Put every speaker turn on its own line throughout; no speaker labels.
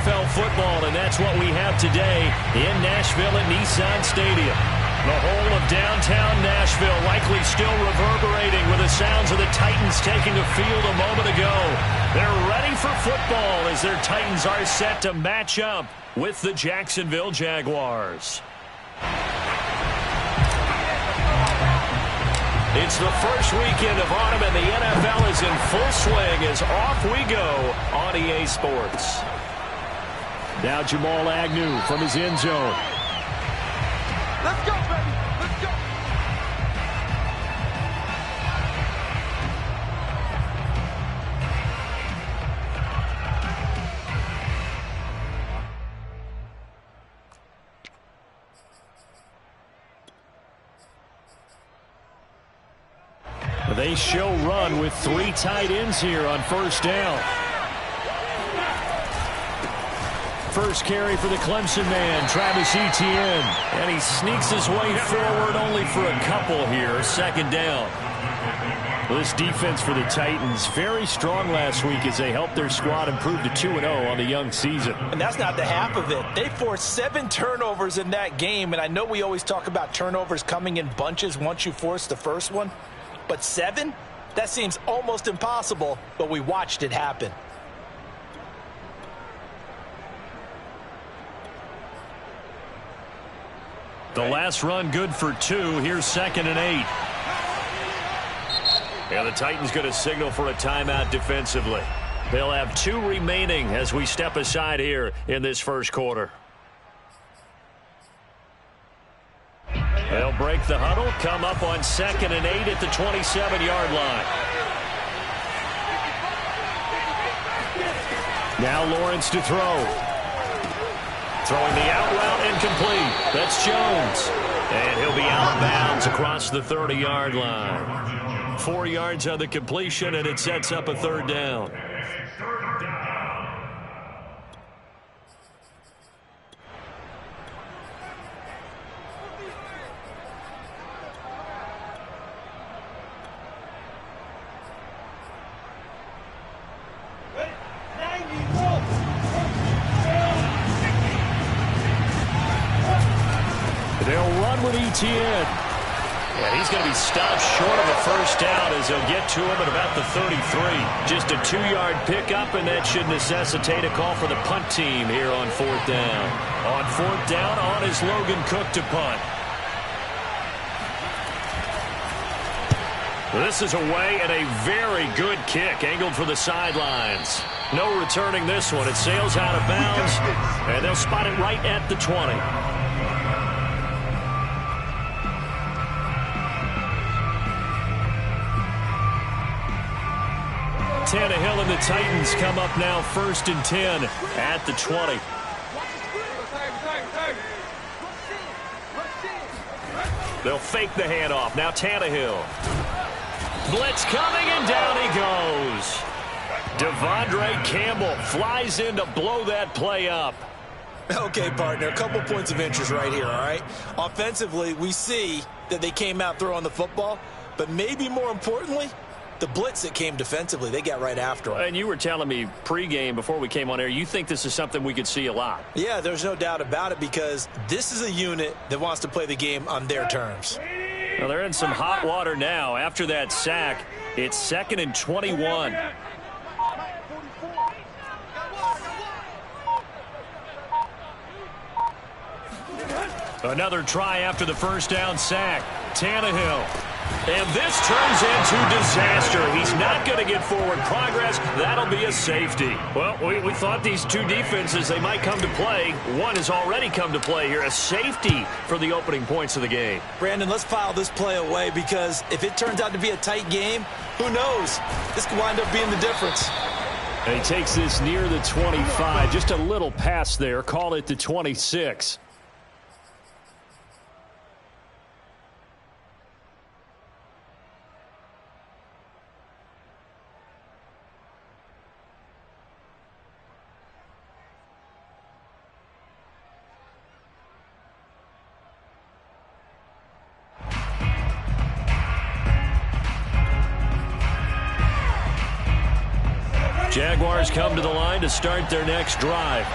NFL football, and that's what we have today in Nashville at Nissan Stadium. The whole of downtown Nashville likely still reverberating with the sounds of the Titans taking the field a moment ago. They're ready for football as their Titans are set to match up with the Jacksonville Jaguars. It's the first weekend of autumn, and the NFL is in full swing as off we go on EA Sports. Now Jamal Agnew from his end zone.
Let's go, baby. Let's go.
They show run with 3 tight ends here on first down. First carry for the Clemson man, Travis Etienne. And he sneaks his way forward only for a couple here. Second down. This defense for the Titans, very strong last week as they helped their squad improve to 2-0 on the young season.
And that's not the half of it. They forced 7 turnovers in that game. And I know we always talk about turnovers coming in bunches once you force the first one. But 7? That seems almost impossible, but we watched it happen.
The last run good for 2. Here's 2nd and 8. And the Titans going to signal for a timeout defensively. They'll have 2 remaining as we step aside here in this first quarter. They'll break the huddle, come up on 2nd and 8 at the 27-yard line. Now Lawrence to throw. Throwing the out route incomplete. That's Jones. And he'll be out of bounds across the 30-yard line. 4 yards on the completion, and it sets up a 3rd down. They'll run with Etienne. And he's going to be stopped short of a first down as they'll get to him at about the 33. Just a 2-yard pickup, and that should necessitate a call for the punt team here on 4th down. On 4th down, on is Logan Cook to punt. This is away and a very good kick, angled for the sidelines. No returning this one. It sails out of bounds, and they'll spot it right at the 20. Tannehill and the Titans come up now 1st and 10 at the 20. They'll fake the handoff. Now Tannehill. Blitz coming, and down he goes. Devondre Campbell flies in to blow that play up.
Okay, partner, a couple points of interest right here, all right? Offensively, we see that they came out throwing the football, but maybe more importantly, the blitz that came defensively, they got right after him.
And you were telling me pregame before we came on air, you think this is something we could see a lot.
Yeah, there's no doubt about it, because this is a unit that wants to play the game on their terms.
Well, they're in some hot water now. After that sack, it's 2nd and 21. Another try after the first down sack. Tannehill. And this turns into disaster. He's not going to get forward progress. That'll be a safety. Well, we thought these 2 defenses, they might come to play. One has already come to play here. A safety for the opening points of the game.
Brandon, let's file this play away, because if it turns out to be a tight game, who knows? This could wind up being the difference.
And he takes this near the 25. Just a little pass there. Call it the 26. Jaguars come to the line to start their next drive.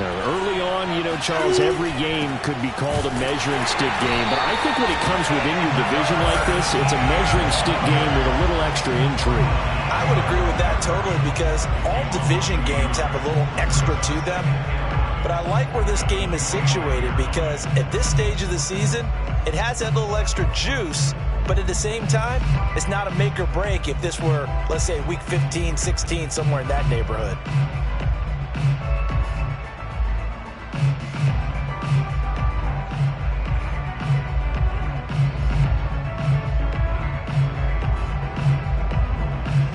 Early on, Charles, every game could be called a measuring stick game. But I think when it comes within your division like this, it's a measuring stick game with a little extra intrigue.
I would agree with that totally because all division games have a little extra to them. But I like where this game is situated because at this stage of the season, it has that little extra juice. But at the same time, it's not a make or break if this were, let's say, week 15, 16, somewhere in that neighborhood.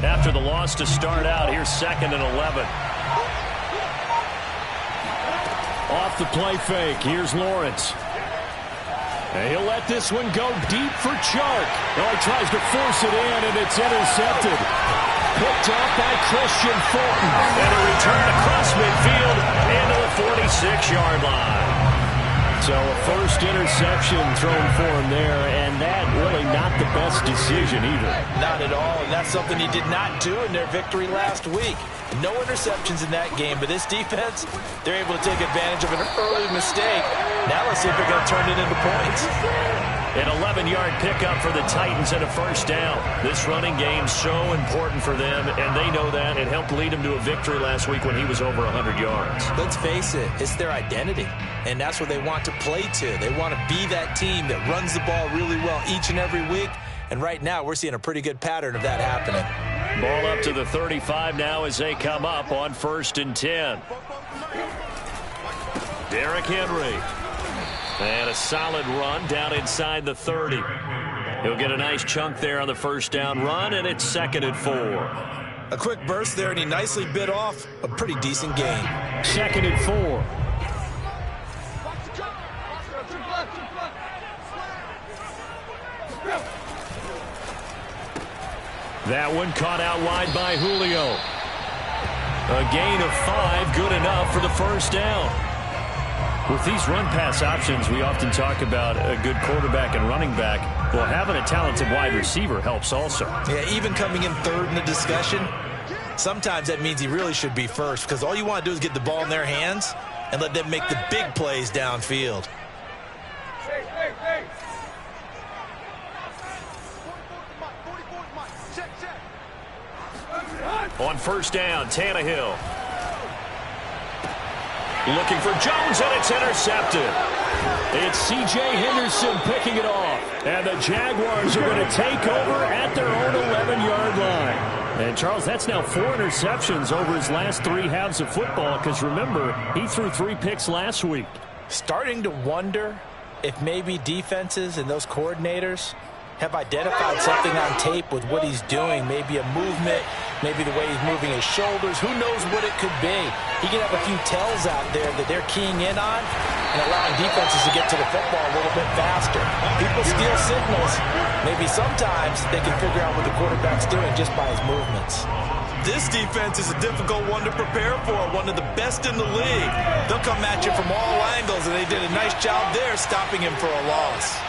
After the loss to start out, here's 2nd and 11. Off the play fake, here's Lawrence. And he'll let this one go deep for Chark. Oh, he tries to force it in, and it's intercepted. Picked up by Christian Fulton. And a return across midfield into the 46-yard line. So a first interception thrown for him there, and that really not the best decision either.
Not at all, and that's something he did not do in their victory last week. No interceptions in that game, but this defense, they're able to take advantage of an early mistake. Now let's see if they're going to turn it into points.
An 11-yard pickup for the Titans and a first down. This running game so important for them, and they know that. It helped lead them to a victory last week when he was over 100 yards.
Let's face it, it's their identity, and that's what they want to play to. They want to be that team that runs the ball really well each and every week, and right now we're seeing a pretty good pattern of that happening.
Ball up to the 35 now as they come up on 1st and 10. Derrick Henry. And a solid run down inside the 30. He'll get a nice chunk there on the first down run, and it's 2nd and 4.
A quick burst there, and he nicely bit off a pretty decent gain.
2nd and 4. That one caught out wide by Julio. A gain of 5, good enough for the first down. With these run-pass options, we often talk about a good quarterback and running back. Well, having a talented wide receiver helps also.
Yeah, even coming in third in the discussion, sometimes that means he really should be first because all you want to do is get the ball in their hands and let them make the big plays downfield.
On first down, Tannehill. Looking for Jones, and it's intercepted. It's C.J. Henderson picking it off. And the Jaguars are going to take over at their own 11-yard line. And, Charles, that's now 4 interceptions over his last 3 halves of football because, remember, he threw 3 picks last week.
Starting to wonder if maybe defenses and those coordinators have identified something on tape with what he's doing. Maybe a movement, maybe the way he's moving his shoulders. Who knows what it could be? He can have a few tells out there that they're keying in on and allowing defenses to get to the football a little bit faster. People steal signals. Maybe sometimes they can figure out what the quarterback's doing just by his movements.
This defense is a difficult one to prepare for, one of the best in the league. They'll come at you from all angles, and they did a nice job there stopping him for a loss.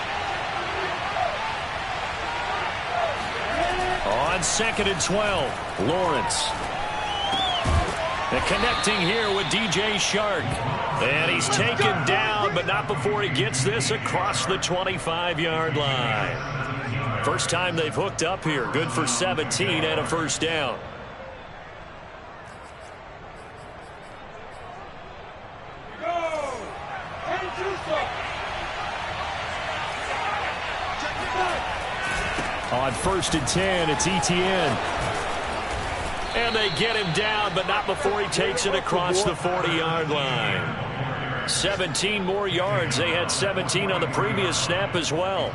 On 2nd and 12, Lawrence. And connecting here with DJ Chark. And he's taken down, but not before he gets this across the 25-yard line. First time they've hooked up here. Good for 17 and a first down. On 1st and 10, it's Etienne. And they get him down, but not before he takes it across the 40-yard line. 17 more yards. They had 17 on the previous snap as well.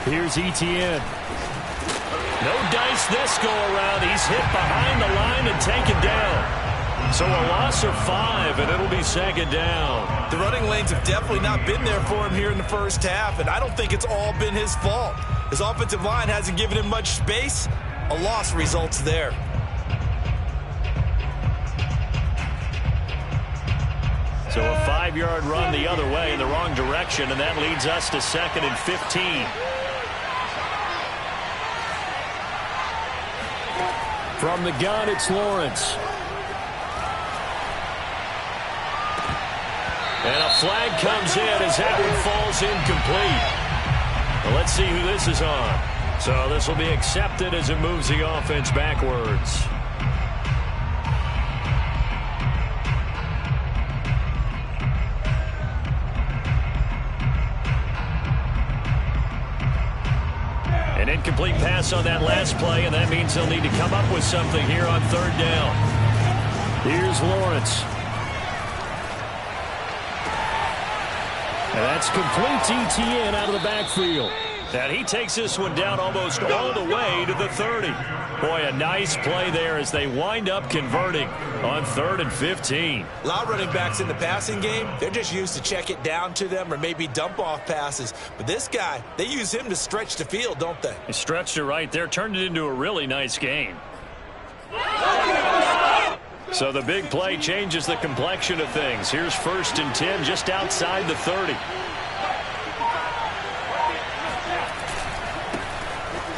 Here's Etienne. No dice this go around. He's hit behind the line and taken down. So a loss of 5, and it'll be 2nd down.
The running lanes have definitely not been there for him here in the first half, and I don't think it's all been his fault. His offensive line hasn't given him much space. A loss results there.
So a 5-yard run the other way in the wrong direction, and that leads us to 2nd and 15. From the gun, it's Lawrence. And a flag comes in as that one falls incomplete. Well, let's see who this is on. So this will be accepted as it moves the offense backwards. An incomplete pass on that last play, and that means they'll need to come up with something here on 3rd down. Here's Lawrence. And that's complete to Etienne out of the backfield. And he takes this one down almost all the way to the 30. Boy, a nice play there as they wind up converting on 3rd and 15.
A lot of running backs in the passing game, they're just used to check it down to them or maybe dump off passes. But this guy, they use him to stretch the field, don't they?
He stretched it right there, turned it into a really nice game. So the big play changes the complexion of things. Here's 1st and 10 just outside the 30.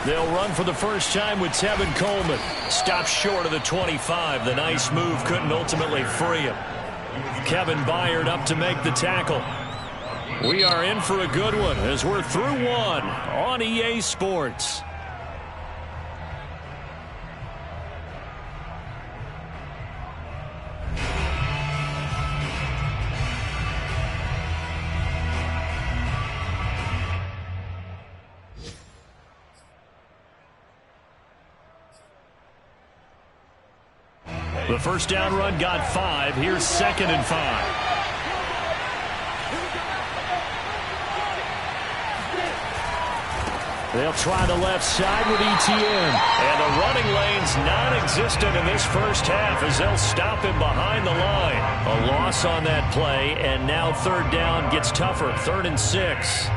They'll run for the first time with Tevin Coleman. Stops short of the 25. The nice move couldn't ultimately free him. Kevin Byard up to make the tackle. We are in for a good one as we're through one on EA Sports. The first down run got 5. Here's 2nd and 5. They'll try the left side with Etienne. And the running lane's non-existent in this first half as they'll stop him behind the line. A loss on that play, and now 3rd down gets tougher. 3rd and 6.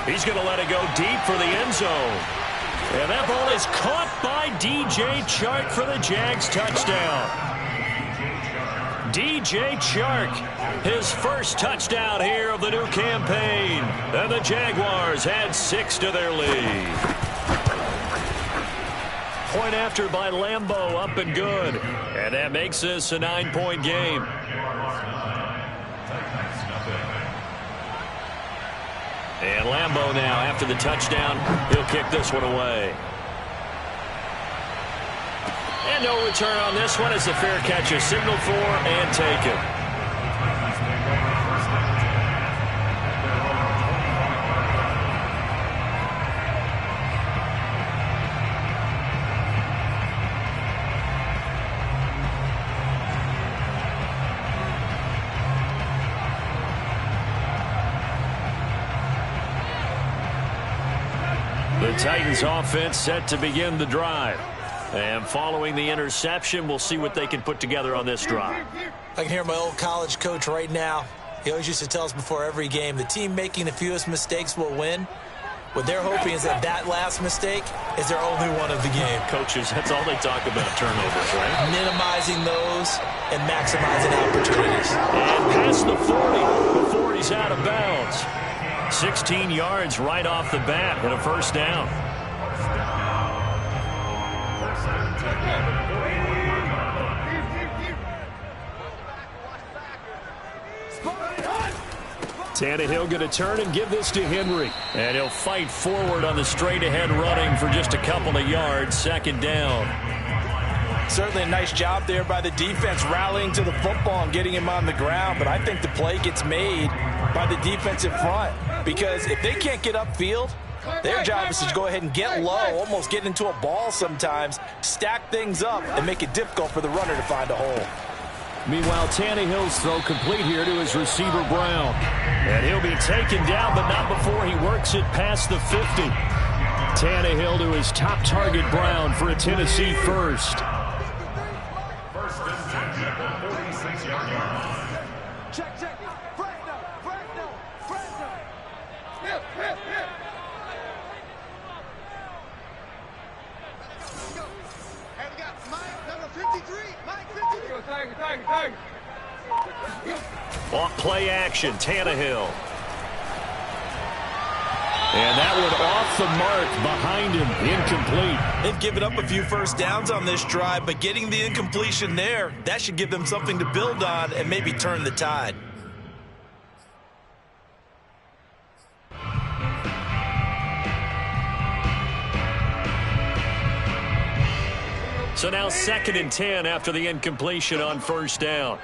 He's going to let it go deep for the end zone. And that ball is caught by DJ Chark for the Jags touchdown. DJ Chark, his first touchdown here of the new campaign. And the Jaguars add 6 to their lead. Point after by Lambeau, up and good. And that makes this a 9-point game. And Lambeau now, after the touchdown, he'll kick this one away. And no return on this one as the fair catch is signaled for and taken. The Titans offense set to begin the drive. And following the interception, we'll see what they can put together on this drive.
I can hear my old college coach right now. He always used to tell us before every game, the team making the fewest mistakes will win. What they're hoping is that that last mistake is their only one of the game.
Coaches, that's all they talk about, turnovers, right?
Minimizing those and maximizing opportunities.
And past the 40 before he's out of bounds. 16 yards right off the bat and a first down. Tannehill going to turn and give this to Henry. And he'll fight forward on the straight-ahead running for just a couple of yards. 2nd down.
Certainly a nice job there by the defense rallying to the football and getting him on the ground. But I think the play gets made by the defensive front. Because if they can't get upfield, their job is to go ahead and get low, almost get into a ball sometimes, stack things up, and make it difficult for the runner to find a hole.
Meanwhile, Tannehill's throw complete here to his receiver, Brown. And he'll be taken down, but not before he works it past the 50. Tannehill to his top target, Brown, for a Tennessee first. Play action, Tannehill. And that one off the mark behind him, incomplete.
They've given up a few first downs on this drive, but getting the incompletion there, that should give them something to build on and maybe turn the tide.
So now 2nd and 10 after the incompletion on first down.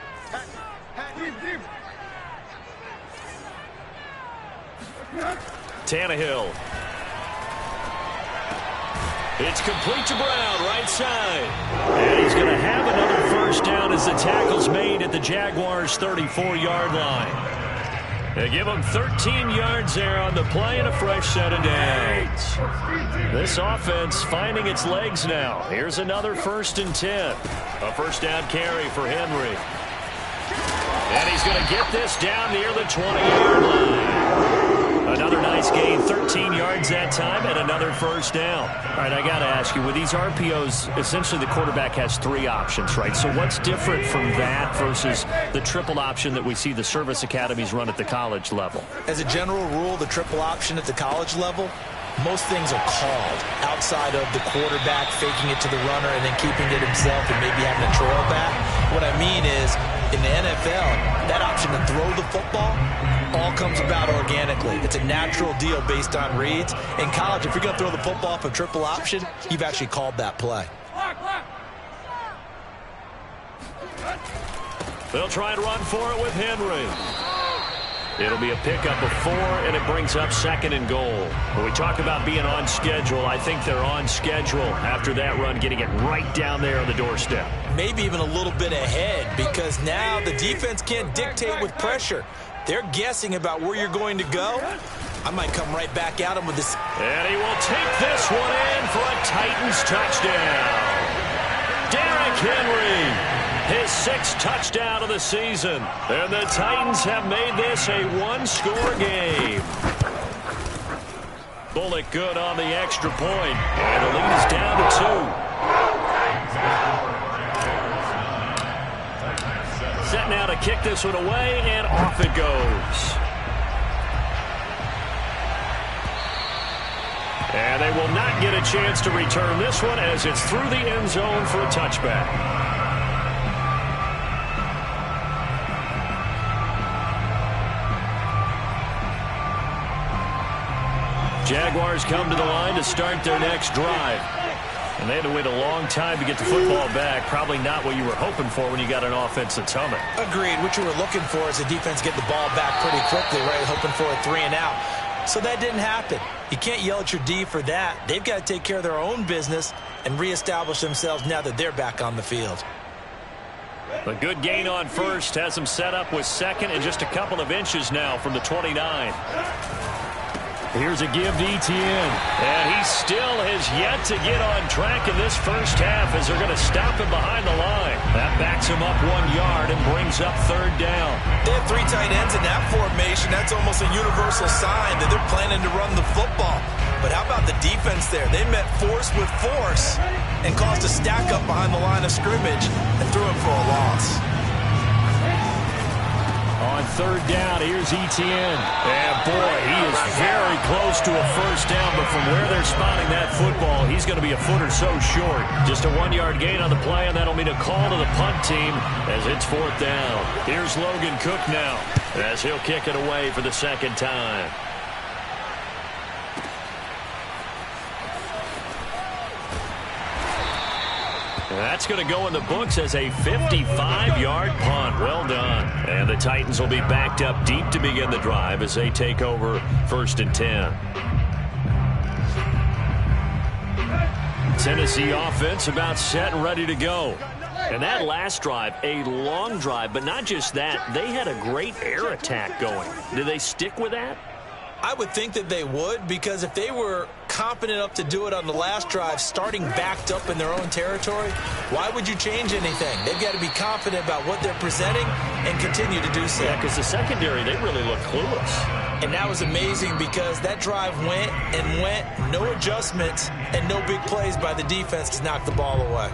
Tannehill. It's complete to Brown, right side. And he's going to have another first down as the tackle's made at the Jaguars' 34-yard line. They give him 13 yards there on the play and a fresh set of downs. This offense finding its legs now. Here's another 1st and 10. A first down carry for Henry. And he's going to get this down near the 20-yard line. Another nice gain, 13 yards that time, and another first down. All right, I got to ask you, with these RPOs, essentially the quarterback has 3 options, right? So what's different from that versus the triple option that we see the service academies run at the college level?
As a general rule, the triple option at the college level, most things are called outside of the quarterback faking it to the runner and then keeping it himself and maybe having a trail back. What I mean is, in the NFL, that option to throw the football all comes about organically. It's a natural deal based on reads. In college, if you're going to throw the football off a triple option, you've actually called that play.
They'll try and run for it with Henry. It'll be a pickup of 4, and it brings up 2nd and goal. When we talk about being on schedule, I think they're on schedule after that run, getting it right down there on the doorstep.
Maybe even a little bit ahead, because now the defense can't dictate with pressure. They're guessing about where you're going to go. I might come right back at him with this.
And he will take this one in for a Titans touchdown. Derrick Henry. His 6th touchdown of the season. And the Titans have made this a 1-score game. Bullock good on the extra point. And the lead is down to 2. Set now to kick this one away, and off it goes. And they will not get a chance to return this one as it's through the end zone for a touchback. Jaguars come to the line to start their next drive. And they had to wait a long time to get the football back. Probably not what you were hoping for when you got an offense that's humming.
Agreed. What you were looking for is the defense get the ball back pretty quickly, right? Hoping for a 3 and out. So that didn't happen. You can't yell at your D for that. They've got to take care of their own business and reestablish themselves now that they're back on the field.
A good gain on first has them set up with 2nd and just a couple of inches now from the 29. Here's a give to Etienne. And he still has yet to get on track in this first half as they're going to stop him behind the line. That backs him up 1 yard and brings up 3rd down.
They have 3 tight ends in that formation. That's almost a universal sign that they're planning to run the football. But how about the defense there? They met force with force and caused a stack up behind the line of scrimmage and threw him for a loss.
On 3rd down, here's Etienne. And boy, he is very close to a first down, but from where they're spotting that football, he's going to be a foot or so short. Just a 1-yard gain on the play, and that'll mean a call to the punt team as it's 4th down. Here's Logan Cook now as he'll kick it away for the 2nd time. That's going to go in the books as a 55-yard punt. Well done. And the Titans will be backed up deep to begin the drive as they take over 1st and 10. Tennessee offense about set and ready to go. And that last drive, a long drive, but not just that. They had a great air attack going. Did they stick with that?
I would think that they would, because if they were confident enough to do it on the last drive, starting backed up in their own territory, why would you change anything? They've got to be confident about what they're presenting and continue to do so.
Yeah, because the secondary, they really look clueless.
And that was amazing because that drive went and went, no adjustments, and no big plays by the defense to knock the ball away.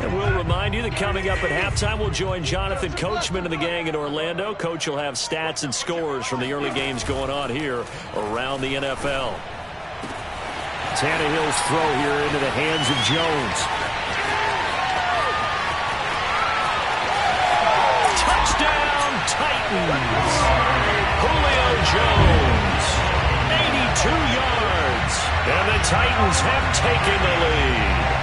And we'll remind you that coming up at halftime, we'll join Jonathan Coachman and the gang in Orlando. Coach will have stats and scores from the early games going on here around the NFL. Tannehill's throw here into the hands of Jones. Touchdown, Titans. Julio Jones, 82 yards. And the Titans have taken the lead.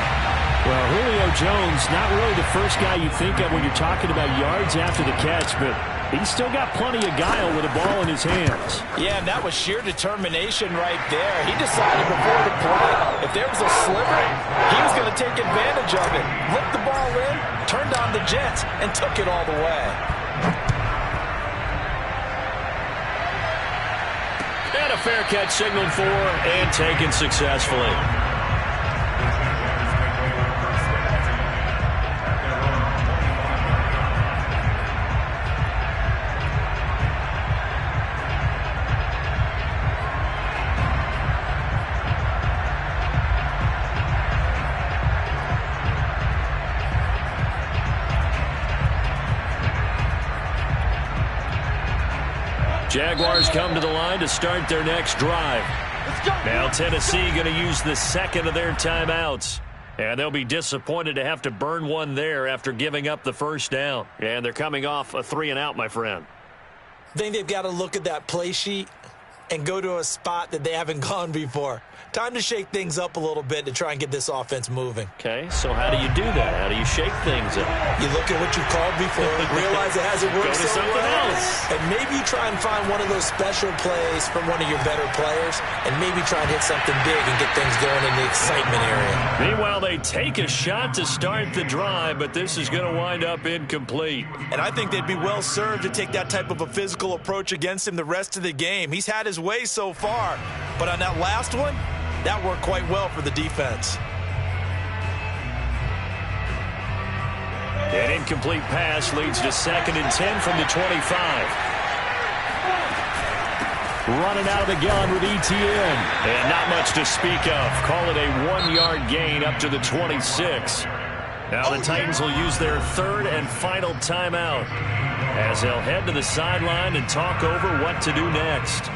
Well, Julio Jones, not really the first guy you think of when you're talking about yards after the catch, but he's still got plenty of guile with the ball in his hands.
Yeah, and that was sheer determination right there. He decided before the play, if there was a sliver, he was going to take advantage of it. Looked the ball in, turned on the Jets, and took it all the way.
And a fair catch signaled for and taken successfully. Jaguars come to the line to start their next drive. Now Tennessee going to use the second of their timeouts. And they'll be disappointed to have to burn one there after giving up the first down. And they're coming off a 3-and-out, my friend.
I think they've got to look at that play sheet and go to a spot that they haven't gone before. Time to shake things up a little bit to try and get this offense moving.
Okay, so how do you do that? How do you shake things up?
You look at what you've called before, realize it hasn't worked
Go to
so
something
well,
else.
and maybe you try and find one of those special plays from one of your better players, and maybe try and hit something big and get things going in the excitement area.
Meanwhile, they take a shot to start the drive, but this is going to wind up incomplete.
And I think they'd be well served to take that type of a physical approach against him the rest of the game. He's had his way so far, but on that last one, that worked quite well for the defense.
An incomplete pass leads to 2nd and 10 from the 25. Running out of the gun with Etienne. And not much to speak of. Call it a 1-yard gain up to the 26. Now the Titans will use their third and final timeout as they'll head to the sideline and talk over what to do next.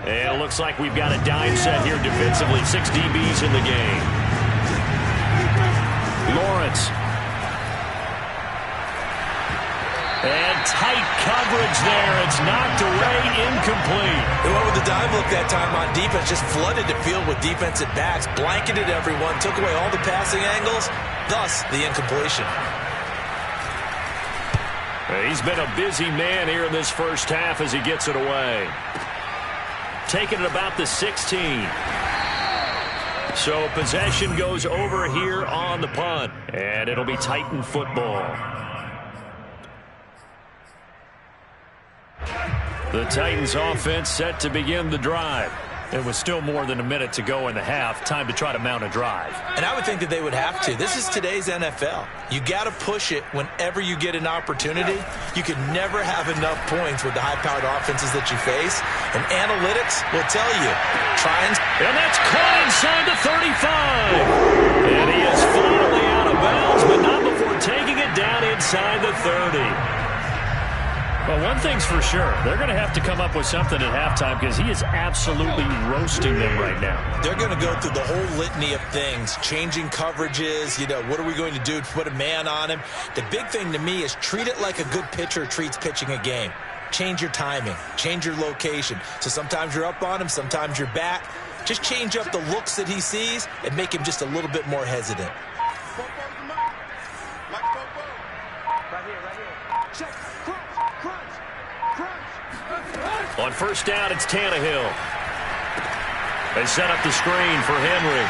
And it looks like we've got a dime set here defensively. 6 DBs in the game. Lawrence. And tight coverage there. It's knocked away, incomplete.
They went with the dime look that time on defense. Just flooded the field with defensive backs. Blanketed everyone. Took away all the passing angles. Thus, the incompletion.
He's been a busy man here in this first half as he gets it away. Taking it about the 16. So possession goes over here on the punt. And it'll be Titan football. The Titans offense set to begin the drive. It was still more than a minute to go in the half. Time to try to mount a drive.
And I would think that they would have to. This is today's NFL. You got to push it whenever you get an opportunity. You can never have enough points with the high-powered offenses that you face. And analytics will tell you.
And that's caught inside the 35. And he is finally out of bounds, but not before taking it down inside the 30. Well, one thing's for sure. They're going to have to come up with something at halftime because he is absolutely roasting them right now.
They're going to go through the whole litany of things, changing coverages, what are we going to do to put a man on him? The big thing to me is treat it like a good pitcher treats pitching a game. Change your timing, change your location. So sometimes you're up on him, sometimes you're back. Just change up the looks that he sees and make him just a little bit more hesitant.
On first down, it's Tannehill. They set up the screen for Henry.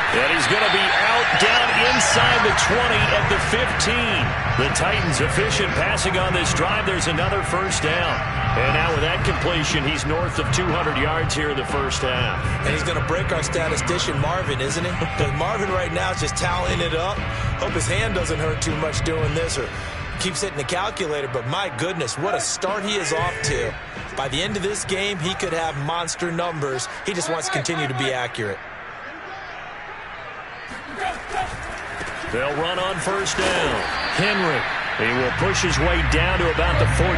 And he's going to be out down inside the 20 at the 15. The Titans efficient passing on this drive. There's another first down. And now with that completion, he's north of 200 yards here in the first half.
And he's going to break our statistician Marvin, isn't he? Because Marvin right now is just tallying it up. Hope his hand doesn't hurt too much doing this or keeps hitting the calculator. But my goodness, what a start he is off to. By the end of this game, he could have monster numbers. He just wants to continue to be accurate.
They'll run on first down. Henry, he will push his way down to about the 14.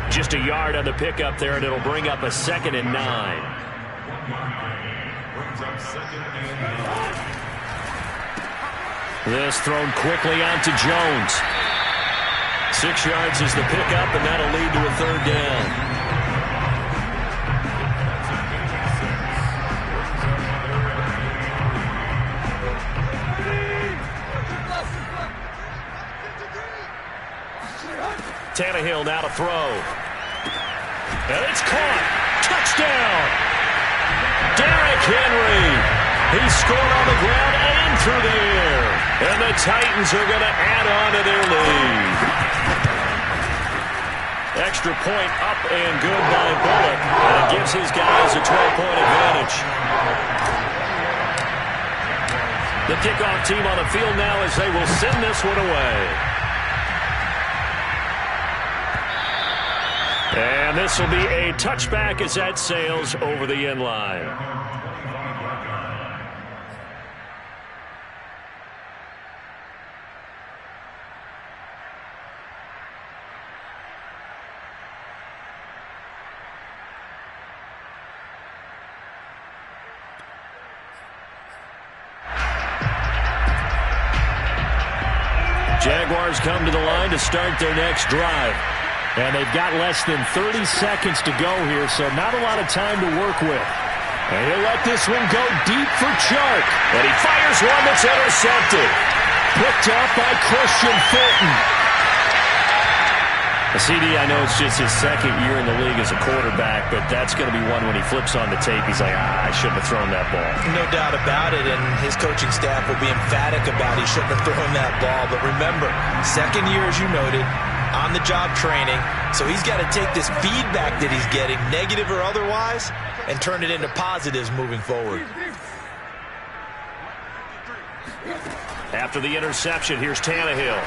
Just a yard on the pickup there, and it'll bring up a 2nd and 9. This thrown quickly onto Jones. 6 yards is the pickup, and that'll lead to a 3rd down. Tannehill now to throw. And it's caught. Touchdown. Derrick Henry. He scored on the ground and through the air. And the Titans are going to add on to their lead. Extra point up and good by Bullock. And it gives his guys a 12-point advantage. The kickoff team on the field now as they will send this one away. And this will be a touchback as that sails over the end line. Jaguars come to the line to start their next drive. And they've got less than 30 seconds to go here, so not a lot of time to work with. And he'll let this one go deep for Chark. And he fires one that's intercepted. Picked up by Christian Fulton. CD, I know it's just his 2nd year in the league as a quarterback, but that's going to be one when he flips on the tape. He's like, I shouldn't have thrown that ball.
No doubt about it, and his coaching staff will be emphatic about he shouldn't have thrown that ball. But remember, 2nd year, as you noted, on-the-job training, so he's got to take this feedback that he's getting, negative or otherwise, and turn it into positives moving forward.
After the interception, here's Tannehill.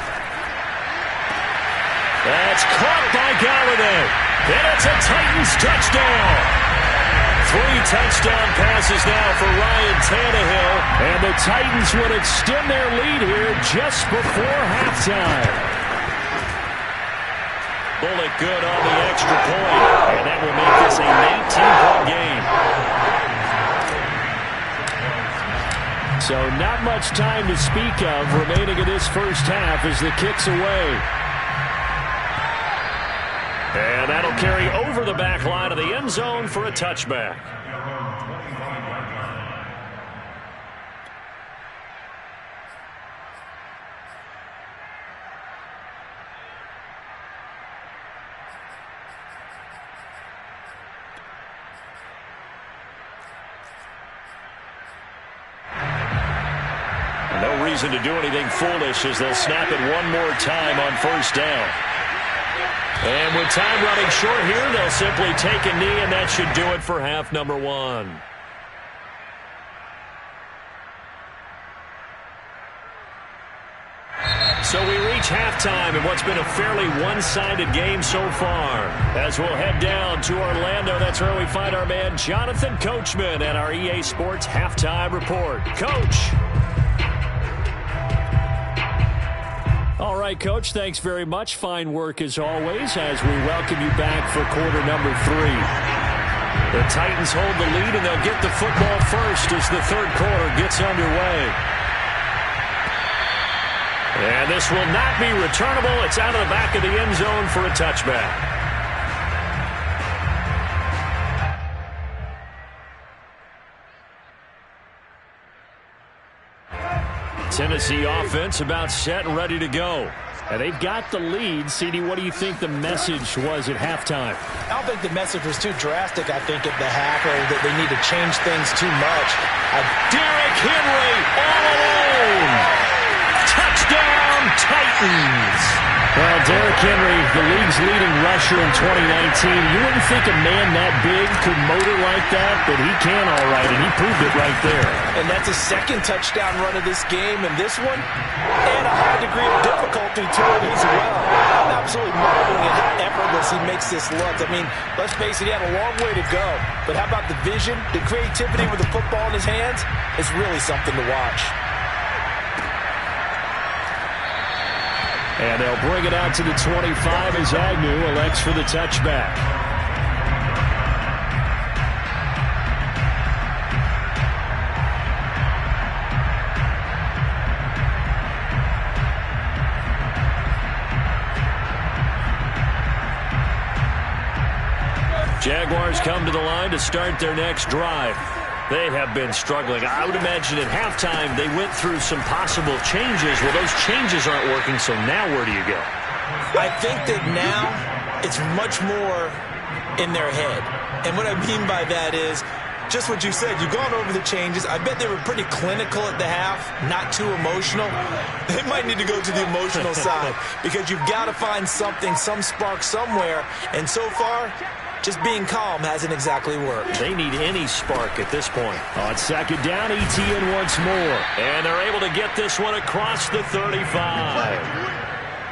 That's caught by Galladay, and it's a Titans touchdown. 3 touchdown passes now for Ryan Tannehill, and the Titans would extend their lead here just before halftime. Bullock good on the extra point, and that will make this a 19-point game. So not much time to speak of remaining in this first half as the kick's away. And that'll carry over the back line of the end zone for a touchback. No reason to do anything foolish as they'll snap it one more time on first down. And with time running short here, they'll simply take a knee, and that should do it for half number 1. So we reach halftime in what's been a fairly one-sided game so far. As we'll head down to Orlando, that's where we find our man Jonathan Coachman at our EA Sports Halftime Report. Coach. All right, Coach, thanks very much. Fine work as always as we welcome you back for quarter number 3. The Titans hold the lead, and they'll get the football first as the third quarter gets underway. And this will not be returnable. It's out of the back of the end zone for a touchback. Tennessee offense about set and ready to go. And they've got the lead. CD, what do you think the message was at halftime?
I don't think the message was too drastic, I think, at the half, or that they need to change things too much.
Derrick Henry all alone. Touchdown, Titans. Well, Derrick Henry, the league's leading rusher in 2019. You wouldn't think a man that big could motor like that, but he can all right, and he proved it right there.
And that's his second touchdown run of this game, and this one, and a high degree of difficulty to it as well. I'm absolutely marveling at how effortless he makes this look. I mean, let's face it, he had a long way to go. But how about the vision, the creativity with the football in his hands? It's really something to watch.
And they'll bring it out to the 25 as Agnew elects for the touchback. Jaguars come to the line to start their next drive. They have been struggling. I would imagine at halftime they went through some possible changes. Well, those changes aren't working, so now where do you go?
I think that now it's much more in their head. And what I mean by that is just what you said. You've gone over the changes. I bet they were pretty clinical at the half, not too emotional. They might need to go to the emotional side because you've got to find something, some spark somewhere. And so far, just being calm hasn't exactly worked.
They need any spark at this point. On second down, Etienne once more. And they're able to get this one across the 35.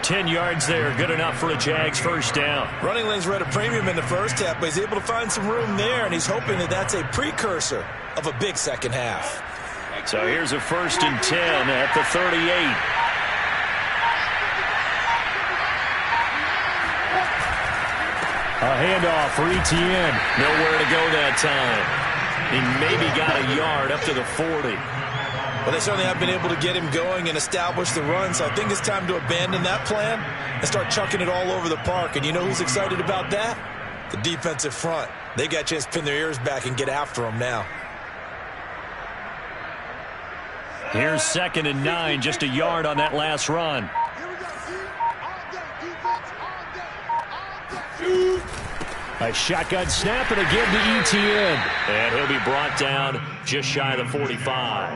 10 yards there, good enough for a Jags first down.
Running lanes were at a premium in the first half, but he's able to find some room there, and he's hoping that that's a precursor of a big second half.
So here's a 1st and 10 at the 38. A handoff for Etienne. Nowhere to go that time. He maybe got a yard up to the 40.
Well, they certainly have been able to get him going and establish the run, so I think it's time to abandon that plan and start chucking it all over the park. And you know who's excited about that? The defensive front. They got a chance to pin their ears back and get after him now.
Here's 2nd and 9, just a yard on that last run. A shotgun snap and again to Etienne. And he'll be brought down just shy of the 45.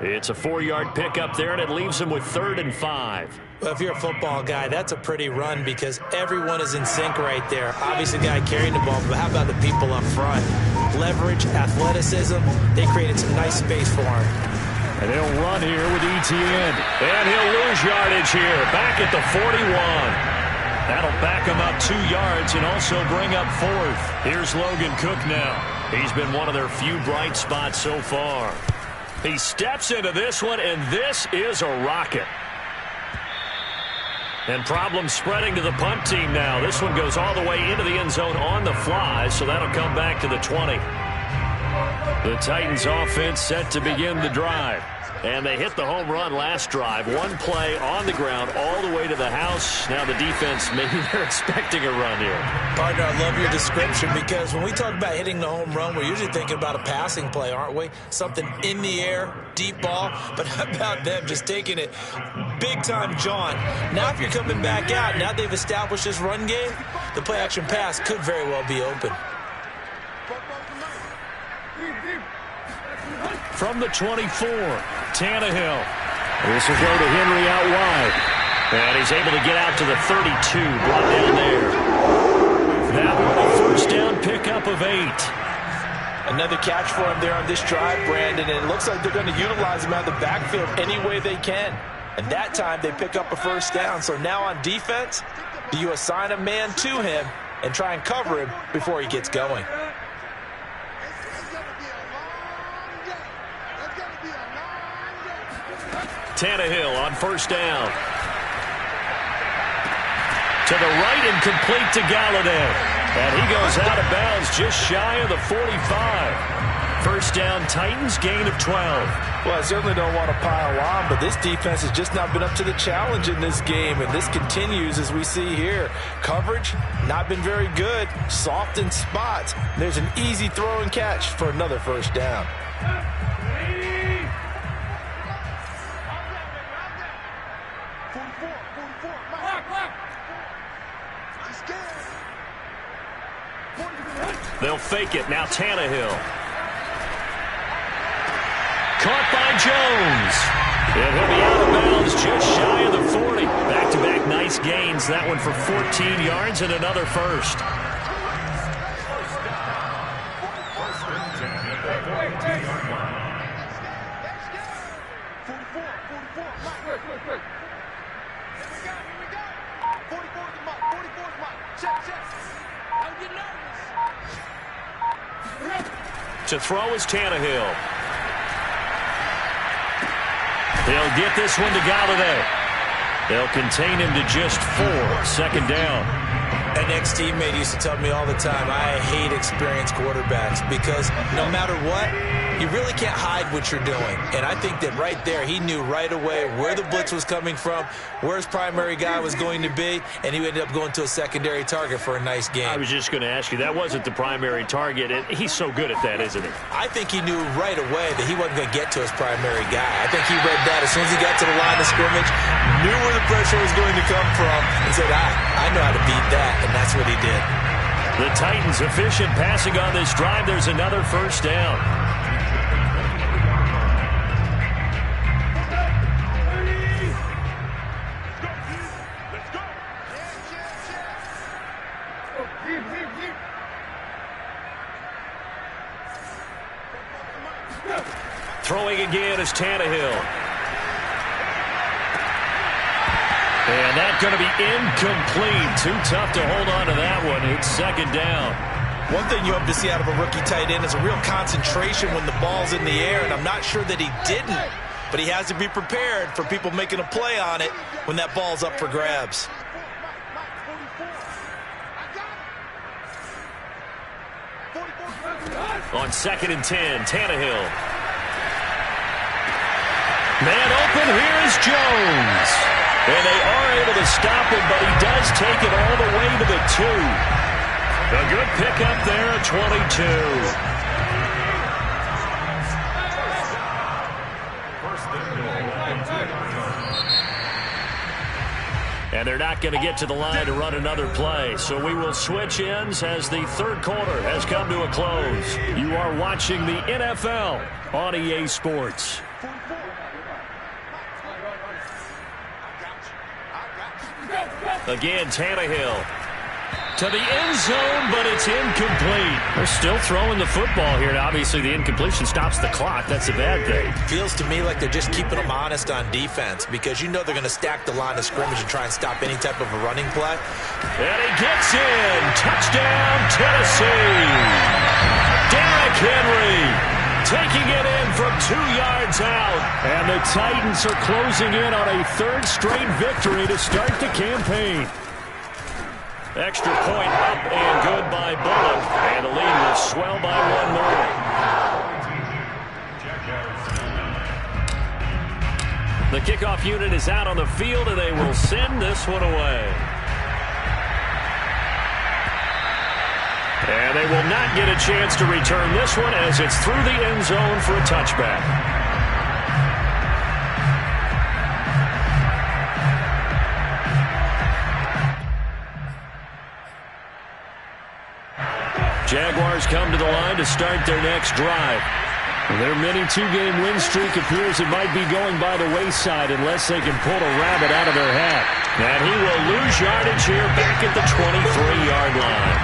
It's a 4-yard pickup there, and it leaves him with 3rd and 5.
Well, if you're a football guy, that's a pretty run because everyone is in sync right there. Obviously, the guy carrying the ball, but how about the people up front? Leverage, athleticism, they created some nice space for him.
And they'll run here with Etienne. And he'll lose yardage here, back at the 41. That'll back him up 2 yards and also bring up 4th. Here's Logan Cook now. He's been one of their few bright spots so far. He steps into this one, and this is a rocket. And problems spreading to the punt team now. This one goes all the way into the end zone on the fly, so that'll come back to the 20. The Titans offense set to begin the drive. And they hit the home run last drive. One play on the ground all the way to the house. Now the defense, maybe they're expecting a run here.
Partner, I love your description because when we talk about hitting the home run, we're usually thinking about a passing play, aren't we? Something in the air, deep ball. But how about them just taking it big-time jaunt? Now if you're coming back out, now they've established this run game, the play-action pass could very well be open.
From the 24, Tannehill. This will go to Henry out wide. And he's able to get out to the 32, brought down there. That one, a 1st down pickup of 8.
Another catch for him there on this drive, Brandon, and it looks like they're going to utilize him out of the backfield any way they can. And that time they pick up a 1st down. So now on defense, do you assign a man to him and try and cover him before he gets going?
Tannehill on 1st down. To the right and complete to Galladay. And he goes out of bounds just shy of the 45. 1st down, Titans, gain of 12.
Well, I certainly don't want to pile on, but this defense has just not been up to the challenge in this game, and this continues as we see here. Coverage, not been very good, soft in spots. There's an easy throw and catch for another 1st down.
They'll fake it. Now Tannehill. Caught by Jones. And he'll be out of bounds just shy of the 40. Back-to-back nice gains. That one for 14 yards and another first. To throw is Tannehill. They'll get this one to Galladay. They'll contain him to just 4. Second down.
An ex-teammate used to tell me all the time, I hate experienced quarterbacks because no matter what, you really can't hide what you're doing. And I think that right there, he knew right away where the blitz was coming from, where his primary guy was going to be, and he ended up going to a secondary target for a nice game.
I was just going to ask you, that wasn't the primary target, and he's so good at that, isn't he?
I think he knew right away that he wasn't going to get to his primary guy. I think he read that as soon as he got to the line of scrimmage, knew where the pressure was going to come from, and said, I know how to beat that, and that's what he did.
The Titans efficient passing on this drive. There's another first down. Throwing again is Tannehill. And that's going to be incomplete. Too tough to hold on to that one. It's second down.
One thing you hope to see out of a rookie tight end is a real concentration when the ball's in the air, and I'm not sure that he didn't, but he has to be prepared for people making a play on it when that ball's up for grabs.
On 2nd and 10, Tannehill. Man open, here is Jones. And they are able to stop him, but he does take it all the way to the 2. A good pickup there at 22. And they're not going to get to the line to run another play. So we will switch ends as the third quarter has come to a close. You are watching the NFL on EA Sports. Again, Tannehill to the end zone, but it's incomplete. They're still throwing the football here. Obviously, the incompletion stops the clock. That's a bad thing.
Feels to me like they're just keeping them honest on defense because you know they're going to stack the line of scrimmage and try and stop any type of a running play.
And he gets in. Touchdown, Tennessee. Derrick Henry taking it in from 2 yards out. And the Titans are closing in on a third straight victory to start the campaign. Extra point up and good by Bullock. And the lead will swell by 1 more. The kickoff unit is out on the field, and they will send this one away. And they will not get a chance to return this one as it's through the end zone for a touchback. Jaguars come to the line to start their next drive. Their mini two-game win streak appears it might be going by the wayside unless they can pull a rabbit out of their hat. And he will lose yardage here back at the 23-yard line.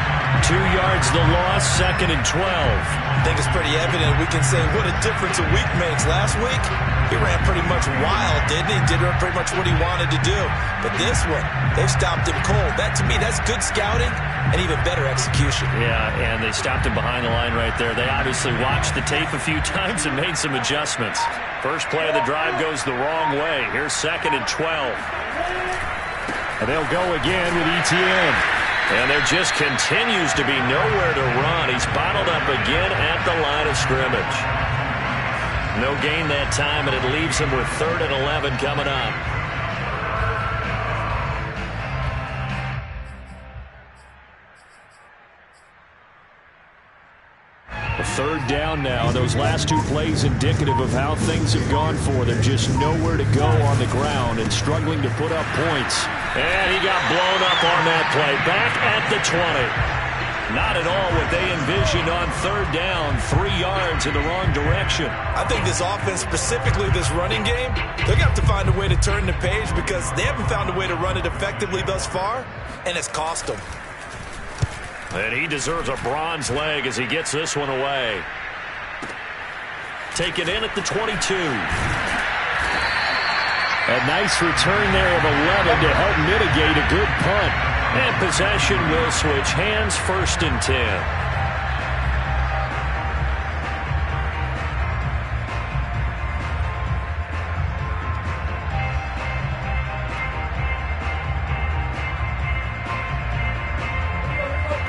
2 yards the loss, 2nd and 12.
I think it's pretty evident. We can say what a difference a week makes. Last week, he ran pretty much wild, didn't he? Did pretty much what he wanted to do. But this one, they've stopped him cold. That, to me, that's good scouting and even better execution.
Yeah, and they stopped him behind the line right there. They obviously watched the tape a few times and made some adjustments. First play of the drive goes the wrong way. Here's 2nd and 12. And they'll go again with Etienne. And there just continues to be nowhere to run. He's bottled up again at the line of scrimmage. No gain that time, and it leaves him with 3rd and 11 coming up. 3rd down now. Those last 2 plays indicative of how things have gone for them. Just nowhere to go on the ground and struggling to put up points. And he got blown up on that play. Back at the 20. Not at all what they envisioned on 3rd down. 3 yards in the wrong direction.
I think this offense, specifically this running game, they're going to have to find a way to turn the page because they haven't found a way to run it effectively thus far, and it's cost them.
And he deserves a bronze leg as he gets this one away. Take it in at the 22. A nice return there of 11 to help mitigate a good punt. And possession will switch hands, 1st and 10.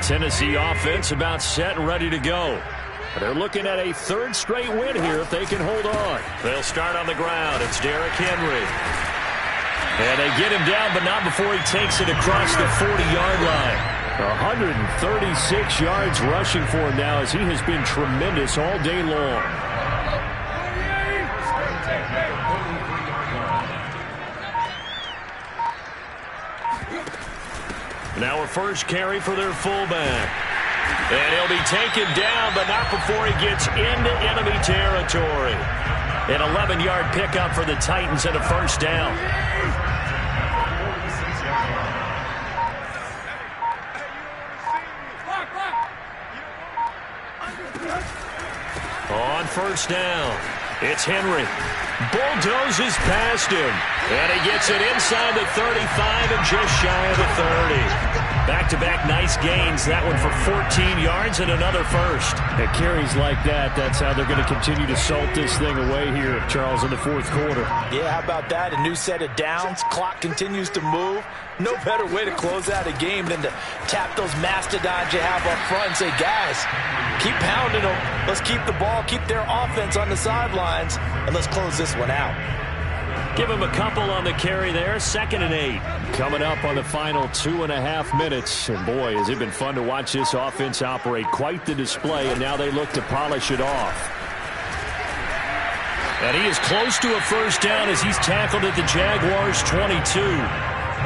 Tennessee offense about set and ready to go. They're looking at a 3rd straight win here if they can hold on. They'll start on the ground. It's Derrick Henry. And they get him down, but not before he takes it across the 40-yard line. 136 yards rushing for him now as he has been tremendous all day long. Now a first carry for their fullback. And he'll be taken down, but not before he gets into enemy territory. An 11-yard pickup for the Titans and a 1st down. On 1st down, it's Henry. Bulldozes past him. And he gets it inside the 35 and just shy of the 30. Back-to-back nice gains. That one for 14 yards and another 1st. At carries like that, that's how they're going to continue to salt this thing away here, Charles, in the 4th quarter.
Yeah, how about that? A new set of downs. Clock continues to move. No better way to close out a game than to tap those mastodons you have up front and say, guys, keep pounding them. Let's keep the ball, keep their offense on the sidelines, and let's close this one out.
Give him a couple on the carry there. 2nd and 8. Coming up on the final 2.5 minutes. And boy, has it been fun to watch this offense operate. Quite the display, and now they look to polish it off. And he is close to a 1st down as he's tackled at the Jaguars' 22.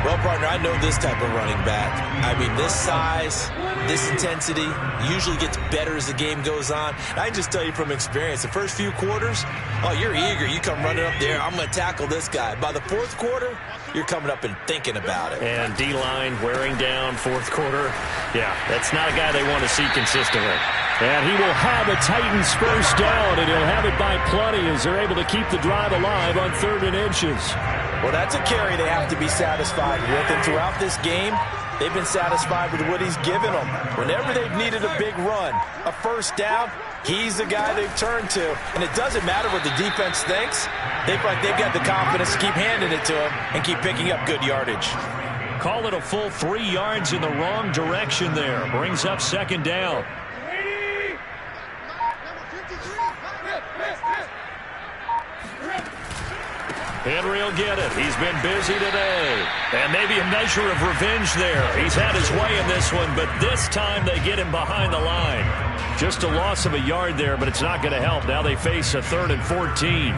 Well, partner, I know this type of running back. I mean, this size, this intensity usually gets better as the game goes on. And I can just tell you from experience, the first few quarters, oh, you're eager. You come running up there, I'm going to tackle this guy. By the 4th quarter, you're coming up and thinking about it.
And D-line wearing down 4th quarter. Yeah, that's not a guy they want to see consistently. And he will have a Titans 1st down, and he'll have it by plenty as they're able to keep the drive alive on 3rd and inches.
Well, that's a carry they have to be satisfied with. And throughout this game, they've been satisfied with what he's given them. Whenever they've needed a big run, a 1st down, he's the guy they've turned to. And it doesn't matter what the defense thinks. They've got the confidence to keep handing it to him and keep picking up good yardage.
Call it a full 3 yards in the wrong direction there. Brings up 2nd down. Henry will get it. He's been busy today. And maybe a measure of revenge there. He's had his way in this one, but this time they get him behind the line. Just a loss of a yard there, but it's not going to help. Now they face a 3rd and 14.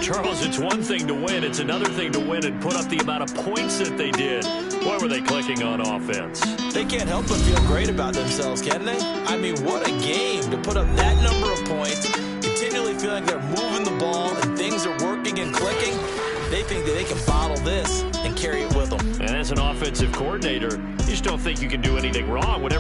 Charles, it's one thing to win. It's another thing to win and put up the amount of points that they did. Boy, were they clicking on offense.
They can't help but feel great about themselves, can they? I mean, what a game to put up that number of points, continually feeling they're moving the ball and things are working and clicking. They think that they can bottle this and carry it with them.
And as an offensive coordinator, you just don't think you can do anything wrong. Whatever